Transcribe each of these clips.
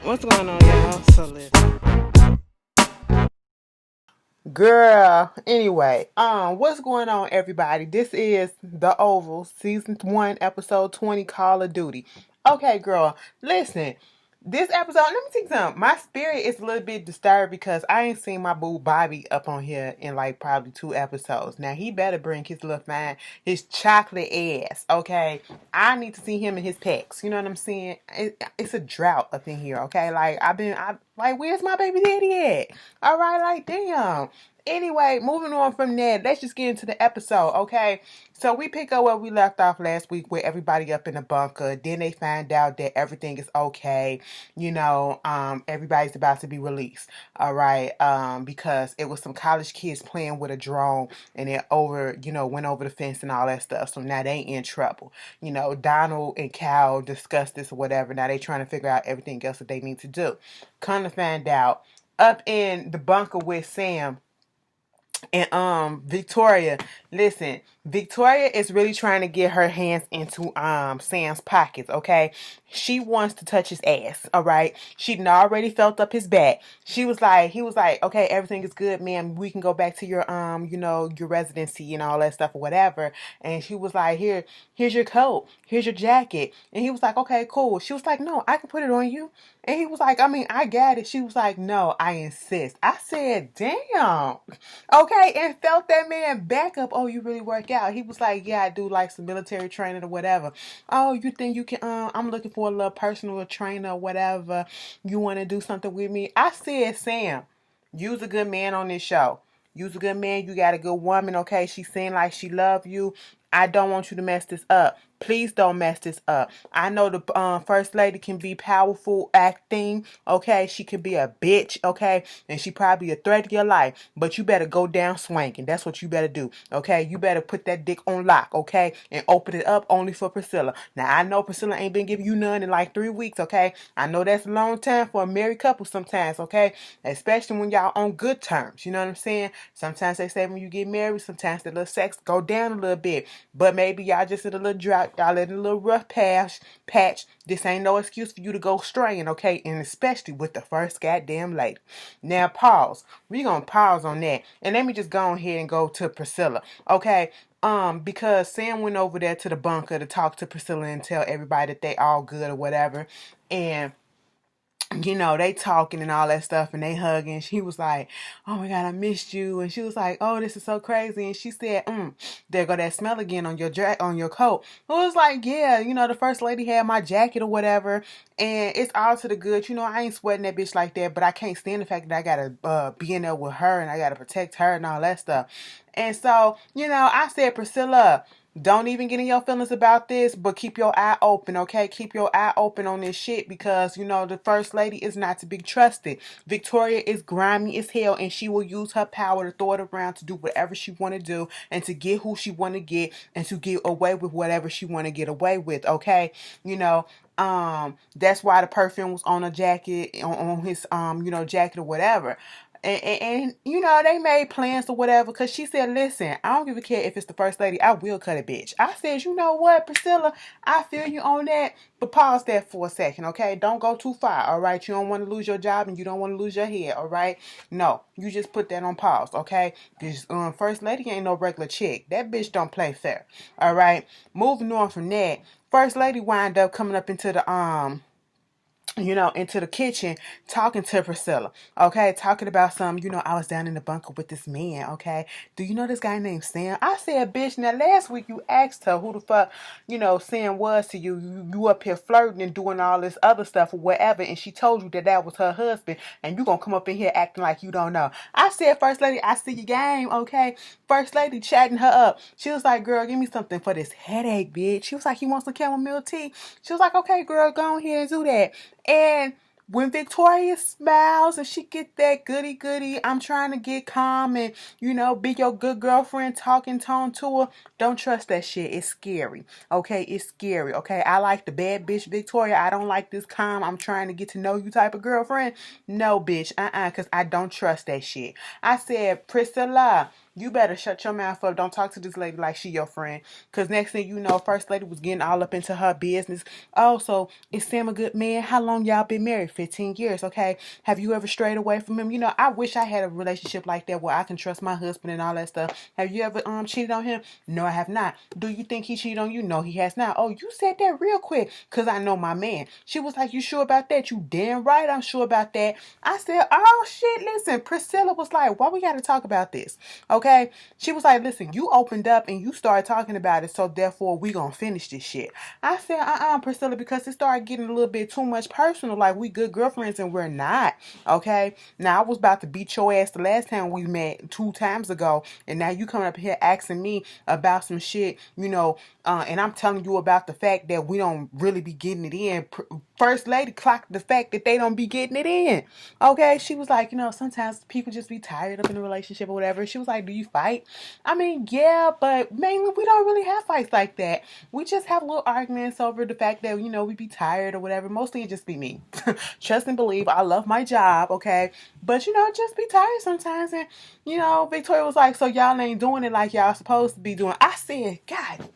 What's going on, y'all? So listen. Girl, anyway, what's going on, everybody? This is The Oval, Season 1, Episode 20, Call of Duty. Okay, girl, listen. This episode, let me tell you something. My spirit is a little bit disturbed because I ain't seen my boo Bobby up on here in like probably 2 episodes. Now, he better bring his little fine, his chocolate ass, okay? I need to see him in his packs. You know what I'm saying? It's a drought up in here, okay? Like, like, where's my baby daddy at? All right, like, damn. Anyway, moving on from there, let's just get into the episode, okay? So we pick up where we left off last week with everybody up in the bunker. Then they find out that everything is okay. Everybody's about to be released, all right? Because it was some college kids playing with a drone and it went over the fence and all that stuff. So now they in trouble. Donald and Cal discussed this or whatever. Now they trying to figure out everything else that they need to do. Come to find out, up in the bunker with Sam and Victoria, listen, Victoria is really trying to get her hands into Sam's pockets, okay? She wants to touch his ass, all right? She'd already felt up his back. He was like, okay, everything is good, ma'am. We can go back to your residency and all that stuff or whatever. And she was like, here's your coat, here's your jacket. And he was like, okay, cool. She was like, no, I can put it on you. And he was like, I mean, I got it. She was like, no, I insist. I said, damn. Okay, and felt that man back up. Oh, you really work out? He was like, yeah, I do like some military training or whatever. Oh, you think you can? I'm looking for a little personal trainer or whatever. You want to do something with me? I said, Sam, you's a good man on this show. You's a good man. You got a good woman. Okay, she's saying like she love you. I don't want you to mess this up. Please don't mess this up. I know the first lady can be powerful acting, okay? She can be a bitch, okay? And she probably a threat to your life, but you better go down swinging. That's what you better do, okay? You better put that dick on lock, okay? And open it up only for Priscilla. Now, I know Priscilla ain't been giving you none in like 3 weeks, okay? I know that's a long time for a married couple sometimes, okay? Especially when y'all on good terms, you know what I'm saying? Sometimes they say when you get married, sometimes the little sex go down a little bit. But maybe y'all just in a little drought, y'all in a little rough patch. This ain't no excuse for you to go straying, okay? And especially with the first goddamn lady. Now pause. We gonna pause on that. And let me just go ahead and go to Priscilla, okay? Because Sam went over there to the bunker to talk to Priscilla and tell everybody that they all good or whatever. And they talking and all that stuff and they hugging. She was like, oh my God, I missed you. And she was like, oh, this is so crazy. And she said, there go that smell again on your coat. It was like, yeah, the first lady had my jacket or whatever. And it's all to the good. I ain't sweating that bitch like that, but I can't stand the fact that I gotta be in there with her and I gotta protect her and all that stuff. And so, I said, Priscilla, don't even get in your feelings about this, but keep your eye open, okay? Keep your eye open on this shit because, the first lady is not to be trusted. Victoria is grimy as hell and she will use her power to throw it around to do whatever she want to do and to get who she want to get and to get away with whatever she want to get away with, okay? That's why the perfume was on her jacket, on his, jacket or whatever. And they made plans or whatever because she said, listen, I don't give a care if it's the first lady. I will cut a bitch. I said, you know what, Priscilla? I feel you on that. But pause that for a second, okay? Don't go too far, all right? You don't want to lose your job and you don't want to lose your head, all right? No, you just put that on pause, okay? This first lady ain't no regular chick. That bitch don't play fair, all right? Moving on from that, first lady wind up coming up into the kitchen talking to Priscilla, okay? Talking about some, I was down in the bunker with this man, okay? Do you know this guy named Sam? I said, bitch, now last week you asked her who the fuck, Sam was to you. You up here flirting and doing all this other stuff or whatever, and she told you that was her husband, and you gonna come up in here acting like you don't know. I said, First Lady, I see your game, okay? First Lady chatting her up. She was like, girl, give me something for this headache, bitch. She was like, you want some chamomile tea? She was like, okay, girl, go ahead and do that. And when Victoria smiles and she get that goody, I'm trying to get calm and, be your good girlfriend talking tone to her. Don't trust that shit. It's scary. Okay, it's scary. Okay, I like the bad bitch Victoria. I don't like this calm, I'm trying to get to know you type of girlfriend. No, bitch. Because I don't trust that shit. I said, Priscilla, you better shut your mouth up. Don't talk to this lady like she your friend. Because next thing you know, first lady was getting all up into her business. Also, is Sam a good man? How long y'all been married? 15 years, okay? Have you ever strayed away from him? You know, I wish I had a relationship like that where I can trust my husband and all that stuff. Have you ever cheated on him? No, I have not. Do you think he cheated on you? No, he has not. Oh, you said that real quick because I know my man. She was like, you sure about that? You damn right I'm sure about that. I said, oh shit, listen. Priscilla was like, why we got to talk about this? Okay? She was like, listen, you opened up and you started talking about it, so therefore we gonna finish this shit. I said, Priscilla, because it started getting a little bit too much personal, like we good girlfriends and we're not. Okay? Now I was about to beat your ass the last time we met 2 times ago, and now you coming up here asking me about some shit, you know, and I'm telling you about the fact that we don't really be getting it in. First lady clocked the fact that they don't be getting it in. Okay? She was like, you know, sometimes people just be tired up in a relationship or whatever. She was like, do you fight? I mean, yeah, but mainly we don't really have fights like that. We just have little arguments over the fact that, you know, we be tired or whatever. Mostly it just be me. Trust and believe, I love my job, okay? But, you know, just be tired sometimes. And, you know, Victoria was like, so y'all ain't doing it like y'all supposed to be doing. I said, God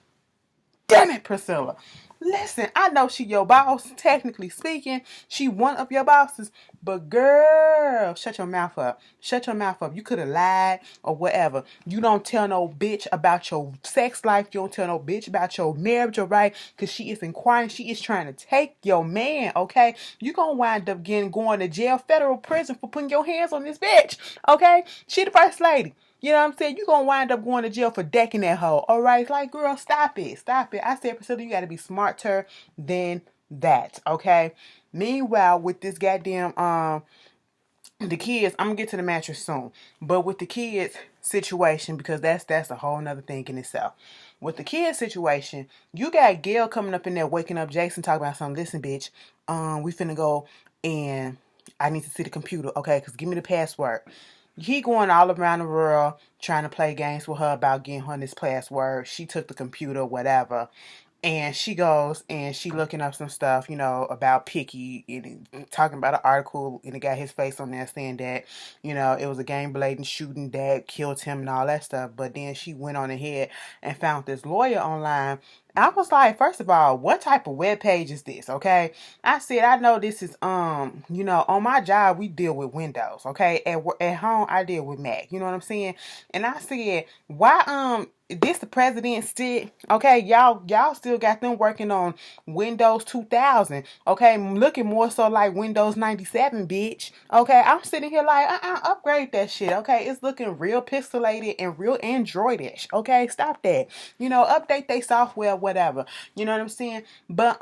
damn it, Priscilla. Listen, I know she your boss, technically speaking. She one of your bosses. But girl, shut your mouth up. Shut your mouth up. You could have lied or whatever. You don't tell no bitch about your sex life. You don't tell no bitch about your marriage, all right? Because she is inquiring. She is trying to take your man, okay? You going to wind up going to jail, federal prison for putting your hands on this bitch, okay? She the first lady. You know what I'm saying? You're going to wind up going to jail for decking that hoe. All right? It's like, girl, stop it. Stop it. I said, Priscilla, you got to be smarter than that. Okay? Meanwhile, with this goddamn, the kids, I'm going to get to the mattress soon. But with the kids situation, because that's a whole nother thing in itself. With the kids situation, you got Gail coming up in there, waking up Jason, talking about something. Listen, bitch, we finna go and I need to see the computer. Okay? Because give me the password. He going all around the world trying to play games with her about getting her this password. She took the computer, whatever. And she goes and she looking up some stuff, you know, about Picky and talking about an article, and it got his face on there saying that, you know, it was a gang blatant shooting that killed him and all that stuff. But then she went on ahead and found this lawyer online. I was like, first of all, what type of web page is this? Okay. I said, I know this is, you know, on my job, we deal with Windows. Okay. At home, I deal with Mac. You know what I'm saying? And I said, why, this the president's still, okay, y'all still got them working on Windows 2000, okay, looking more so like Windows 97, bitch, okay. I'm sitting here like, upgrade that shit, okay. It's looking real pixelated and real Androidish, okay. Stop that, you know, update their software, whatever, you know what I'm saying. But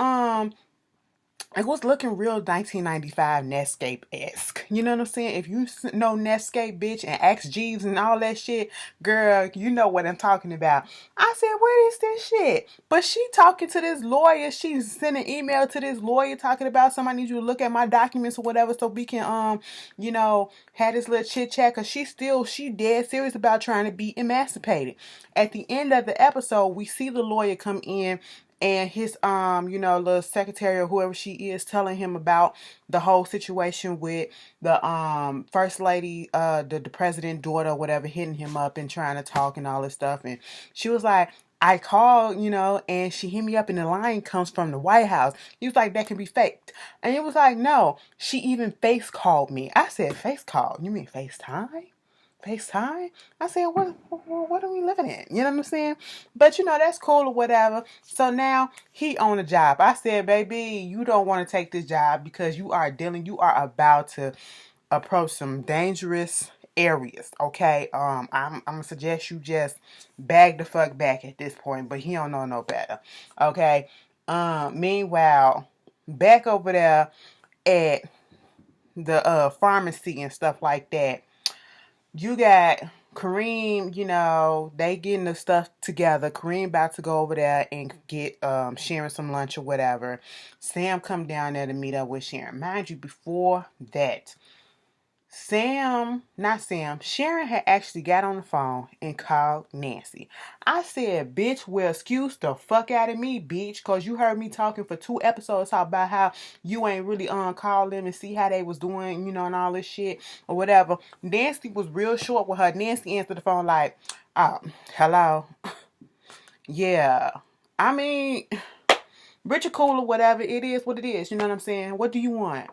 it was looking real 1995 Netscape-esque. You know what I'm saying? If you know Netscape, bitch, and Axe Jeeves and all that shit, girl, you know what I'm talking about. I said, what is this shit? But she talking to this lawyer. She's sending email to this lawyer talking about somebody needs you to look at my documents or whatever so we can, you know, have this little chit-chat. Because she dead serious about trying to be emancipated. At the end of the episode, we see the lawyer come in and his you know, little secretary or whoever she is telling him about the whole situation with the first lady, the president daughter or whatever, hitting him up and trying to talk and all this stuff. And she was like, I called, you know, and she hit me up and the line comes from the White House. He was like, that can be faked. And it was like, no, she even face called me. I said, face call? You mean FaceTime? FaceTime? I said, what are we living in? You know what I'm saying? But, you know, that's cool or whatever. So now he on a job. I said, baby, you don't want to take this job because you are about to approach some dangerous areas. Okay? I'm going to suggest you just bag the fuck back at this point, but he don't know no better. Okay? Meanwhile, back over there at the pharmacy and stuff like that, you got Kareem, you know, they getting the stuff together. Kareem about to go over there and get Sharon some lunch or whatever. Sam come down there to meet up with Sharon. Mind you, before that, Sharon had actually got on the phone and called Nancy. I said, bitch, well, excuse the fuck out of me, bitch, because you heard me talking for 2 episodes about how you ain't really call them and see how they was doing, and all this shit or whatever. Nancy was real short with her. Nancy answered the phone like, hello. Yeah. I mean, Richard cool or whatever. It is what it is. You know what I'm saying? What do you want?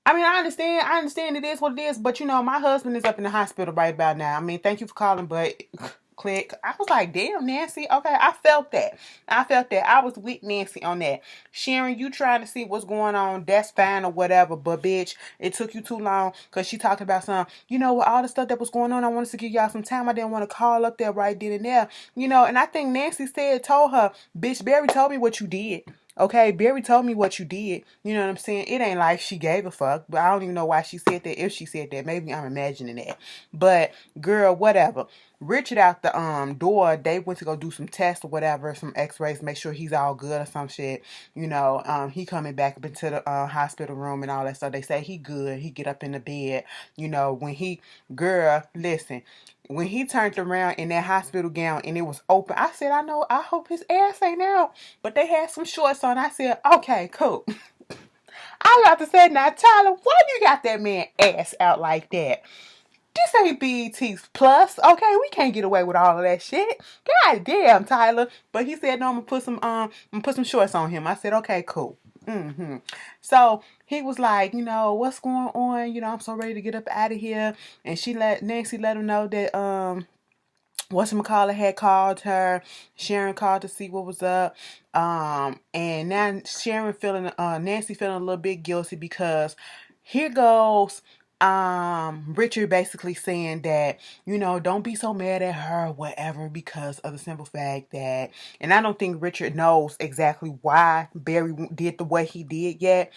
I mean, I understand it is what it is, but my husband is up in the hospital right about now. I mean, thank you for calling, but click. I was like, damn, Nancy. Okay, I felt that. I was with Nancy on that. Sharon, you trying to see what's going on, that's fine or whatever, but bitch, it took you too long because she talked about some, with all the stuff that was going on, I wanted to give y'all some time. I didn't want to call up there right then and there, and I think Nancy told her, bitch, Barry told me what you did. Okay, Barry told me what you did. You know what I'm saying? It ain't like she gave a fuck, but I don't even know why she said that. If she said that, maybe I'm imagining that. But girl, whatever. Richard out the door, they went to go do some tests or whatever, some x-rays, make sure he's all good or some shit. He coming back up into the hospital room and all that stuff. They say he good. He get up in the bed. Listen. When he turned around in that hospital gown and it was open, I said, I hope his ass ain't out. But they had some shorts on. I said, okay, cool. I got to say, now, Tyler, why you got that man ass out like that? This ain't BET's Plus, okay? We can't get away with all of that shit. God damn, Tyler. But he said, no, I'm gonna put some shorts on him. I said, okay, cool. So he was like, what's going on? I'm so ready to get up out of here. And Nancy let him know that whatchamacallit had called her. Sharon called to see what was up. And now Nancy feeling a little bit guilty because here goes Richard basically saying that, don't be so mad at her or whatever because of the simple fact that, and I don't think Richard knows exactly why Barry did the way he did yet.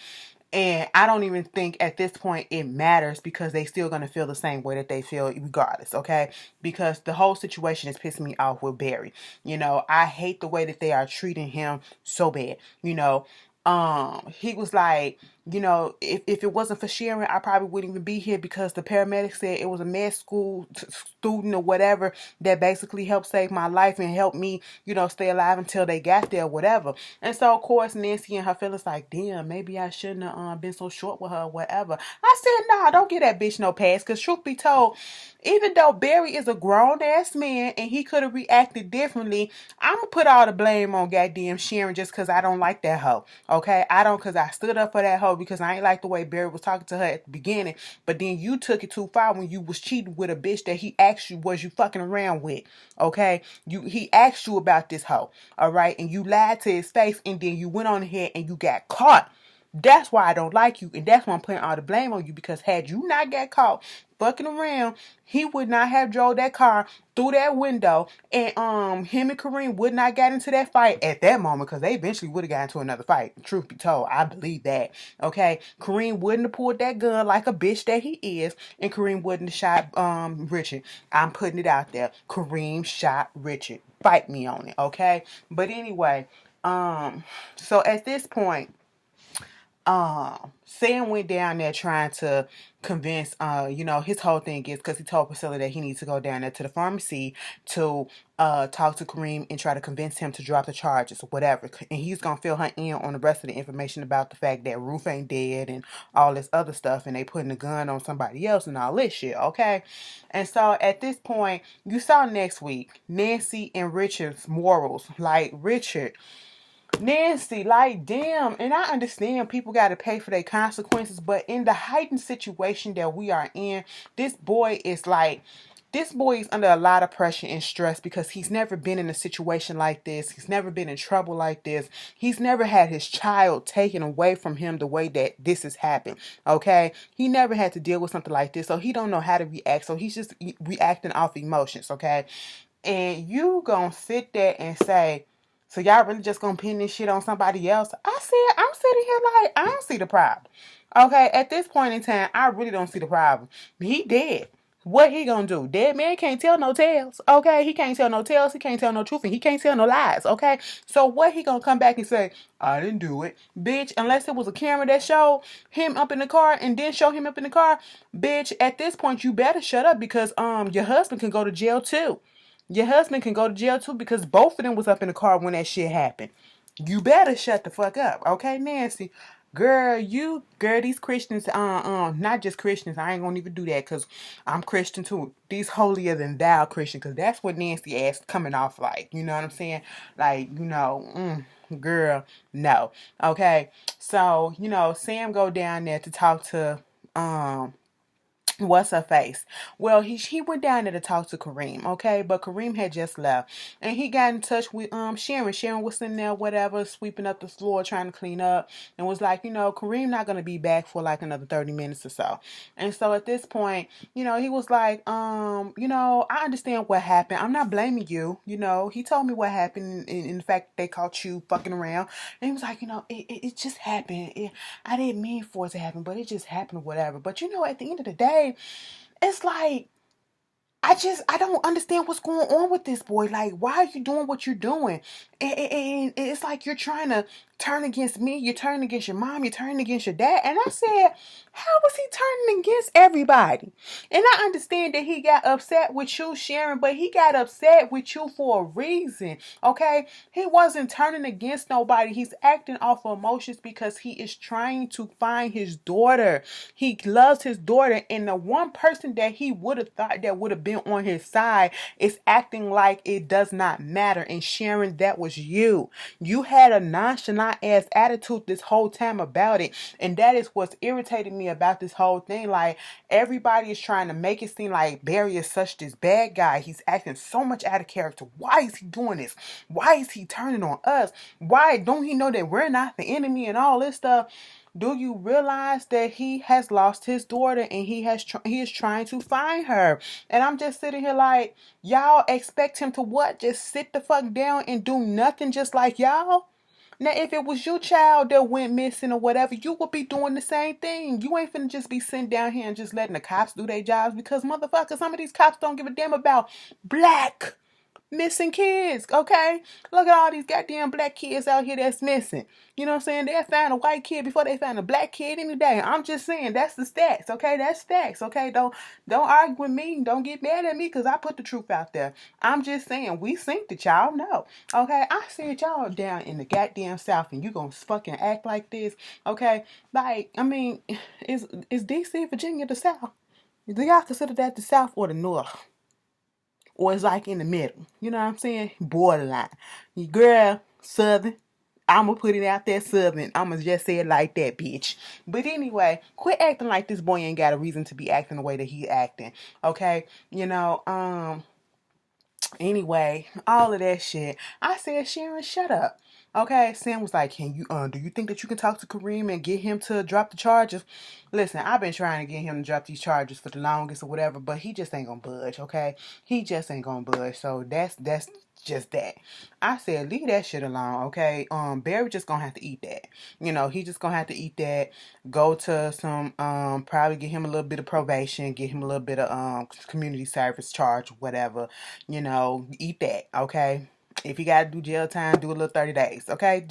And I don't even think at this point it matters because they still going to feel the same way that they feel regardless, okay? Because the whole situation is pissing me off with Barry. I hate the way that they are treating him so bad. He was like, if it wasn't for Sharon, I probably wouldn't even be here because the paramedics said it was a med school student or whatever that basically helped save my life and help me, stay alive until they got there or whatever. And so, of course, Nancy and her feelings like, damn, maybe I shouldn't have been so short with her or whatever. I said, nah, don't give that bitch no pass because truth be told, even though Barry is a grown-ass man and he could have reacted differently, I'm going to put all the blame on goddamn Sharon just because I don't like that hoe. Okay? Because I stood up for that hoe because I ain't like the way Barry was talking to her at the beginning. But then you took it too far when you was cheating with a bitch that he asked you was you fucking around with. Okay? He asked you about this hoe. Alright? And you lied to his face and then you went on ahead and you got caught. That's why I don't like you, and that's why I'm putting all the blame on you, because had you not got caught fucking around, he would not have drove that car through that window, and him and Kareem would not got into that fight at that moment, because they eventually would have got into another fight. Truth be told, I believe that. Okay, Kareem wouldn't have pulled that gun like a bitch that he is, and Kareem wouldn't have shot Richard. I'm putting it out there. Kareem shot Richard. Fight me on it, okay? But anyway, so at this point, Sam went down there trying to convince, his whole thing is because he told Priscilla that he needs to go down there to the pharmacy to talk to Kareem and try to convince him to drop the charges or whatever. And he's going to fill her in on the rest of the information about the fact that Ruth ain't dead and all this other stuff, and they putting a gun on somebody else and all this shit, okay? And so at this point, you saw next week, Nancy and Richard's morals. Like, Richard... Nancy, like, damn, and I understand people got to pay for their consequences, but in the heightened situation that we are in, this boy is under a lot of pressure and stress because he's never been in a situation like this. He's never been in trouble like this. He's never had his child taken away from him the way that this has happened, okay? He never had to deal with something like this, so he don't know how to react, so he's just reacting off emotions, okay? And you gonna sit there and say, so y'all really just gonna pin this shit on somebody else? I'm sitting here like, I don't see the problem. Okay, at this point in time, I really don't see the problem. He dead. What he gonna do? Dead man can't tell no tales, okay? He can't tell no tales, he can't tell no truth, and he can't tell no lies, okay? So what he gonna come back and say, I didn't do it, bitch, unless it was a camera that showed him up in the car and then show him up in the car, bitch, at this point you better shut up because your husband can go to jail too. Your husband can go to jail too because both of them was up in the car when that shit happened. You better shut the fuck up, okay, Nancy? Girl, these Christians, not just Christians. I ain't gonna even do that because I'm Christian too. These holier than thou Christian, because that's what Nancy ass coming off like. You know what I'm saying? Like, girl, no, okay. So Sam go down there to talk to what's her face? Well, he went down there to talk to Kareem, okay? But Kareem had just left. And he got in touch with Sharon. Sharon was sitting there, whatever, sweeping up the floor, trying to clean up, and was like, Kareem not gonna be back for like another 30 minutes or so. And so at this point, he was like, I understand what happened. I'm not blaming you. He told me what happened. In fact, they caught you fucking around. And he was like, it just happened. I didn't mean for it to happen, but it just happened or whatever. But at the end of the day, it's like I don't understand what's going on with this boy. Like, why are you doing what you're doing? And it's like you're trying to turn against me. You're turning against your mom. You're turning against your dad. And I said, how was he turning against everybody? And I understand that he got upset with you, Sharon, but he got upset with you for a reason, okay? He wasn't turning against nobody. He's acting off of emotions because he is trying to find his daughter. He loves his daughter, and the one person that he would have thought that would have been on his side is acting like it does not matter. And Sharon, that was you. You had a nonchalant ass attitude this whole time about it, and that is what's irritating me about this whole thing. Like, everybody is trying to make it seem like Barry is such this bad guy. He's acting so much out of character. Why is he doing this? Why is he turning on us? Why don't he know that we're not the enemy and all this stuff? Do you realize that he has lost his daughter and he is trying to find her? And I'm just sitting here like, y'all expect him to what? Just sit the fuck down and do nothing just like y'all? Now, if it was your child that went missing or whatever, you would be doing the same thing. You ain't finna just be sitting down here and just letting the cops do their jobs because, motherfucker, some of these cops don't give a damn about black missing kids, okay? Look at all these goddamn black kids out here that's missing. You know what I'm saying? They'll find a white kid before they find a black kid any day. I'm just saying, that's the stats, okay? That's facts, okay? Don't argue with me. Don't get mad at me because I put the truth out there. I'm just saying, we think that y'all know, okay? I said y'all down in the goddamn South and you gonna fucking act like this, okay? Like, I mean, is D.C., Virginia the South? Do y'all consider that the South or the North? Or it's like in the middle. You know what I'm saying? Borderline. You girl, Southern. I'ma put it out there, Southern. I'ma just say it like that, bitch. But anyway, quit acting like this boy ain't got a reason to be acting the way that he acting. Okay? Anyway, all of that shit. I said, Sharon, shut up. Okay, Sam was like, can you, do you think that you can talk to Kareem and get him to drop the charges? Listen, I've been trying to get him to drop these charges for the longest or whatever, but he just ain't gonna budge, okay? He just ain't gonna budge, so that's just that. I said, leave that shit alone, okay? Barry just gonna have to eat that. He just gonna have to eat that, go to some, probably get him a little bit of probation, get him a little bit of, community service charge, whatever, eat that, okay? If you gotta do jail time, do a little 30 days, okay?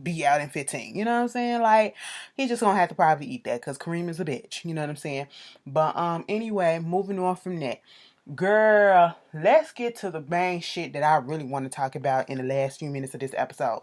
Be out in 15. You know what I'm saying? Like, he just gonna have to probably eat that because Kareem is a bitch. You know what I'm saying? But anyway, moving on from that. Girl, let's get to the main shit that I really want to talk about in the last few minutes of this episode.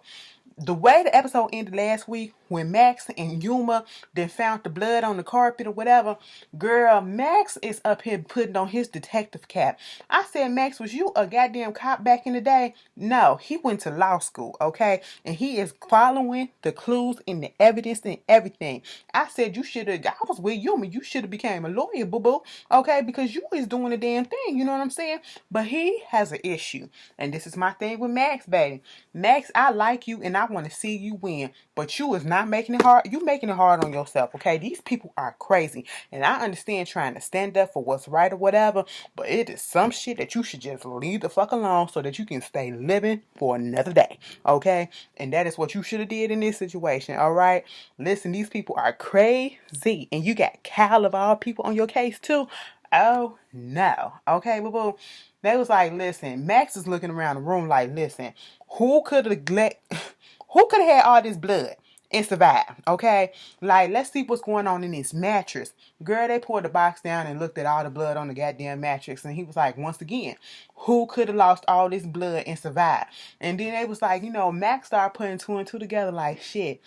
The way the episode ended last week, when Max and Yuma then found the blood on the carpet or whatever, girl, Max is up here putting on his detective cap. I said, Max, was you a goddamn cop back in the day? No, he went to law school, okay? And he is following the clues and the evidence and everything. I said, I was with Yuma, you should have became a lawyer, boo-boo, okay? Because you is doing the damn thing, you know what I'm saying? But he has an issue. And this is my thing with Max, baby. Max, I like you and I want to see you win, but you is not making it hard. You making it hard on yourself, okay? These people are crazy, and I understand trying to stand up for what's right or whatever, but it is some shit that you should just leave the fuck alone so that you can stay living for another day, okay? And that is what you should have did in this situation, all right? Listen, these people are crazy, and you got Cal of all people on your case too. Oh no. Okay, boo boo. They was like, listen, Max is looking around the room like, listen, who could have who could have had all this blood and survived? Okay? Like, let's see what's going on in this mattress. Girl, they pulled the box down and looked at all the blood on the goddamn mattress. And he was like, once again, who could have lost all this blood and survived? And then they was like, Max started putting two and two together like, shit,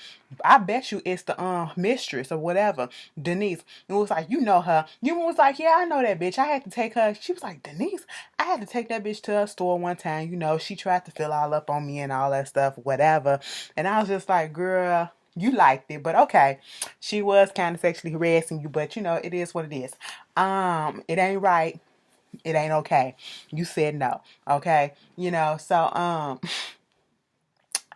I bet you it's the mistress or whatever, Denise. It was like, you know her. You was like, yeah, I know that bitch. I had to take her. She was like, Denise, I had to take that bitch to her store one time. She tried to fill all up on me and all that stuff, whatever. And I was just like, girl, you liked it, but okay. She was kind of sexually harassing you, but it is what it is. It ain't right. It ain't okay. You said no. Okay. So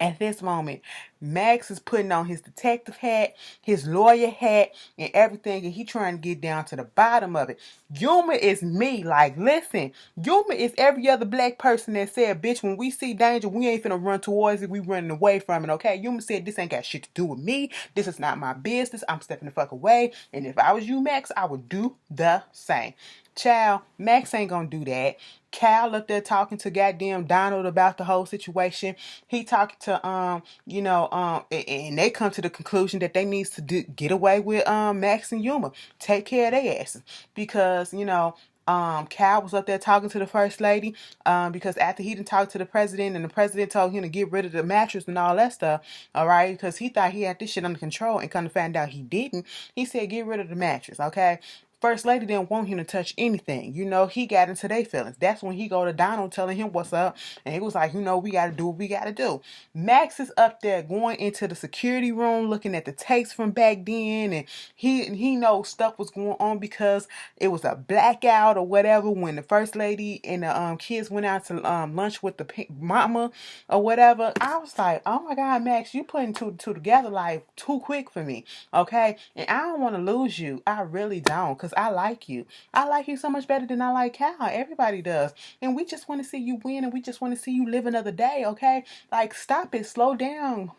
at this moment, Max is putting on his detective hat, his lawyer hat, and everything, and he trying to get down to the bottom of it. Yuma is me. Like, listen, Yuma is every other black person that said, bitch, when we see danger, we ain't finna run towards it, we running away from it, okay? Yuma said, this ain't got shit to do with me. This is not my business. I'm stepping the fuck away. And if I was you, Max, I would do the same. Child, Max ain't gonna do that. Cal up there talking to goddamn Donald about the whole situation. He talking to and they come to the conclusion that they needs to get away with Max and Yuma, take care of their asses, because Cal was up there talking to the first lady because after he didn't talk to the president and the president told him to get rid of the mattress and all that stuff, all right, because he thought he had this shit under control and kind of found out he didn't. He said get rid of the mattress, okay? First lady didn't want him to touch anything. He got into their feelings. That's when he go to Donald telling him what's up. And he was like, we got to do what we got to do. Max is up there going into the security room, looking at the tapes from back then. And he knows stuff was going on because it was a blackout or whatever when the first lady and the kids went out to lunch with the mama or whatever. I was like, oh my God, Max, you putting two together like too quick for me. Okay. And I don't want to lose you. I really don't. Because I like you. I like you so much better than I like Cal. Everybody does. And we just want to see you win, and we just want to see you live another day, okay? Like, stop it. Slow down.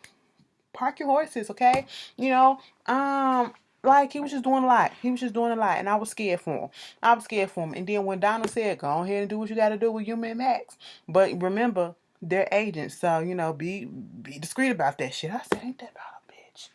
Park your horses, okay? Like, he was just doing a lot. And I was scared for him. And then when Donald said, go ahead and do what you got to do with you and Max. But remember, they're agents, so, be discreet about that shit. I said, ain't that about a bitch?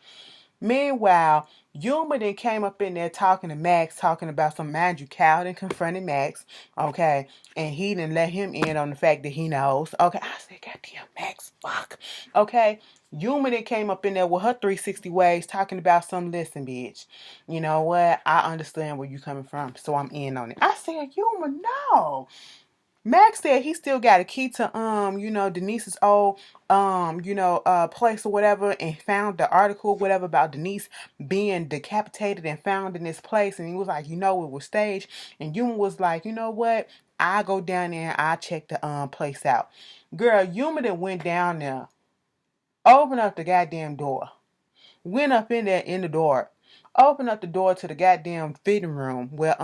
Meanwhile, Yuma then came up in there talking to Max, talking about some, mind you, Cal then confronted Max, okay, and he didn't let him in on the fact that he knows, okay. I said, goddamn Max, fuck, okay. Yuma then came up in there with her 360 ways talking about some, listen, bitch, you know what, I understand where you coming from, so I'm in on it. I said, Yuma, no. Max said he still got a key to Denise's old place or whatever, and found the article whatever about Denise being decapitated and found in this place, and he was like, it was staged. And Yuma was like, you know what? I go down there and I check the place out. Girl, Yuma then went down there, opened up the goddamn door, went up in there in the door, opened up the door to the goddamn fitting room where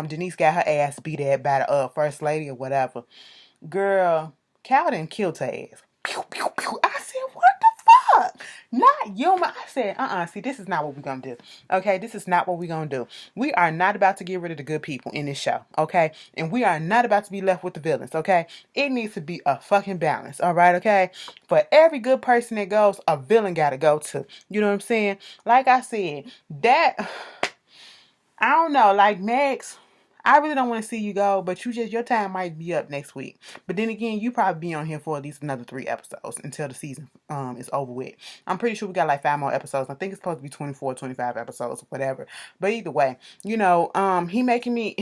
Denise got her ass beat at by the first lady or whatever. Girl, Cal done killed her ass. Pew, pew, pew. I said, what the fuck? Not Yuma. I said, see, this is not what we're gonna do. Okay, this is not what we're gonna do. We are not about to get rid of the good people in this show, okay? And we are not about to be left with the villains, okay? It needs to be a fucking balance, all right, okay? For every good person that goes, a villain gotta go too. You know what I'm saying? Like I said, that, I don't know, like Max, I really don't want to see you go, but your time might be up next week. But then again, you probably be on here for at least another 3 episodes until the season is over with. I'm pretty sure we got like 5 more episodes. I think it's supposed to be 24, 25 episodes, whatever. But either way, he making me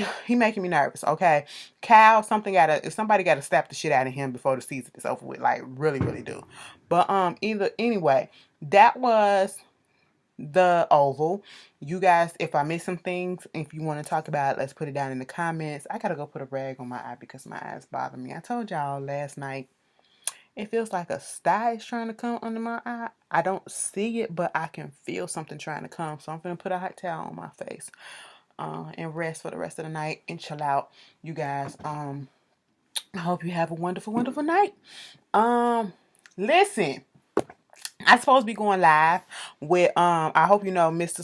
nervous, okay? Cal, somebody gotta slap the shit out of him before the season is over with. Like, really, really do. But anyway, that was the Oval. You guys, if I miss some things, if you want to talk about it, let's put it down in the comments. I gotta go put a rag on my eye because my eyes bother me. I told y'all last night, it feels like a sty is trying to come under my eye. I don't see it, but I can feel something trying to come. So I'm gonna put a hot towel on my face and rest for the rest of the night and chill out. You guys, I hope you have a wonderful, wonderful night. Listen, I'm supposed to be going live with I hope you know Mr.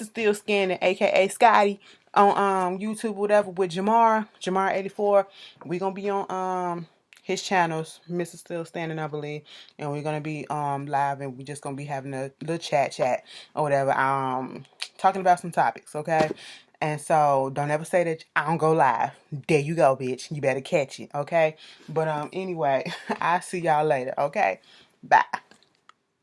Steel Scanning, aka Scotty. on YouTube, whatever, with Jamar84. We're gonna be on his channels, Mrs. Still Standing, I believe, and we're gonna be live, and we're just gonna be having a little chat or whatever, talking about some topics, okay? And so don't ever say that I don't go live. There you go, bitch. You better catch it, okay? But anyway, I'll see y'all later, okay? Bye.